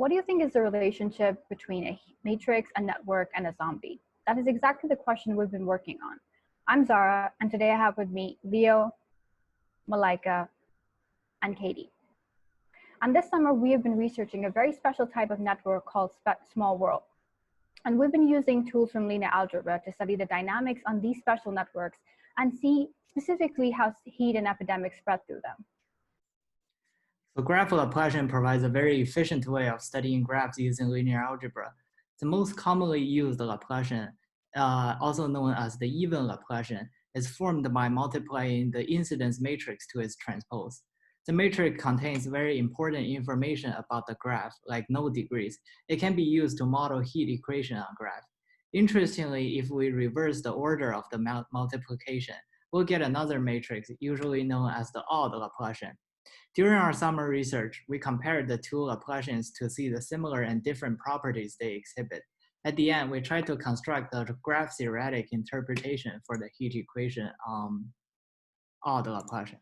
What do you think is the relationship between a matrix, a network, and a zombie? That is exactly the question we've been working on. I'm Zahra, and today I have with me Leo, Malaika, and Katie. And this summer, we have been researching a very special type of network called small world. And we've been using tools from linear algebra to study the dynamics on these special networks and see specifically how heat and epidemics spread through them. So graph Laplacian provides a very efficient way of studying graphs using linear algebra. The most commonly used Laplacian, also known as the even Laplacian, is formed by multiplying the incidence matrix to its transpose. The matrix contains very important information about the graph, like node degrees. It can be used to model heat equation on graph. Interestingly, if we reverse the order of the multiplication, we'll get another matrix, usually known as the odd Laplacian. During our summer research, we compared the two Laplacians to see the similar and different properties they exhibit. At the end, we tried to construct a graph theoretic interpretation for the heat equation odd Laplacian.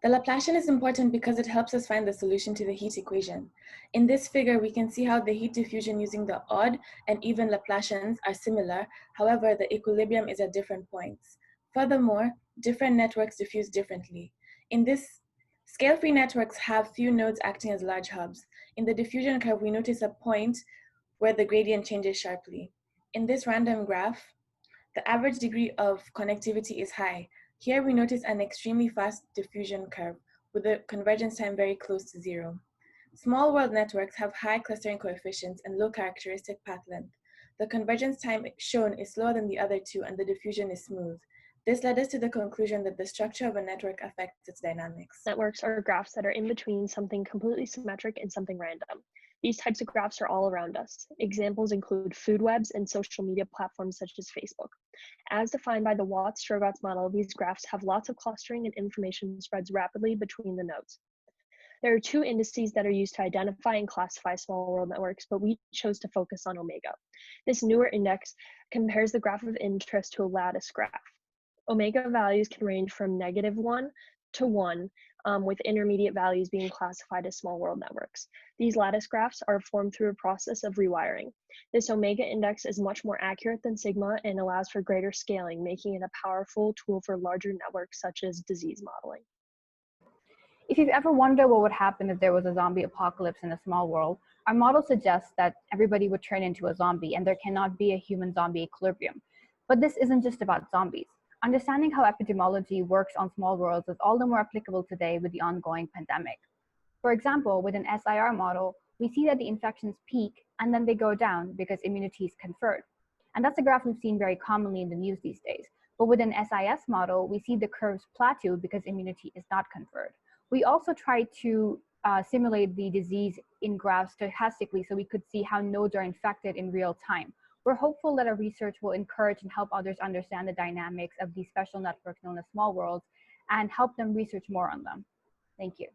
The Laplacian is important because it helps us find the solution to the heat equation. In this figure, we can see how the heat diffusion using the odd and even Laplacians are similar. However, the equilibrium is at different points. Furthermore, different networks diffuse differently. In this, scale-free networks have few nodes acting as large hubs. In the diffusion curve, we notice a point where the gradient changes sharply. In this random graph, the average degree of connectivity is high. Here we notice an extremely fast diffusion curve with the convergence time very close to 0. Small world networks have high clustering coefficients and low characteristic path length. The convergence time shown is slower than the other two and the diffusion is smooth. This led us to the conclusion that the structure of a network affects its dynamics. Networks are graphs that are in between something completely symmetric and something random. These types of graphs are all around us. Examples include food webs and social media platforms such as Facebook. As defined by the Watts-Strogatz model, these graphs have lots of clustering and information spreads rapidly between the nodes. There are two indices that are used to identify and classify small world networks, but we chose to focus on omega. This newer index compares the graph of interest to a lattice graph. Omega values can range from -1 to 1, with intermediate values being classified as small world networks. These lattice graphs are formed through a process of rewiring. This omega index is much more accurate than sigma and allows for greater scaling, making it a powerful tool for larger networks such as disease modeling. If you've ever wondered what would happen if there was a zombie apocalypse in a small world, our model suggests that everybody would turn into a zombie and there cannot be a human-zombie equilibrium. But this isn't just about zombies. Understanding how epidemiology works on small worlds is all the more applicable today with the ongoing pandemic. For example, with an SIR model, we see that the infections peak and then they go down because immunity is conferred. And that's a graph we've seen very commonly in the news these days. But with an SIS model, we see the curves plateau because immunity is not conferred. We also tried to simulate the disease in graphs stochastically so we could see how nodes are infected in real time. We're hopeful that our research will encourage and help others understand the dynamics of these special networks known as small worlds and help them research more on them. Thank you.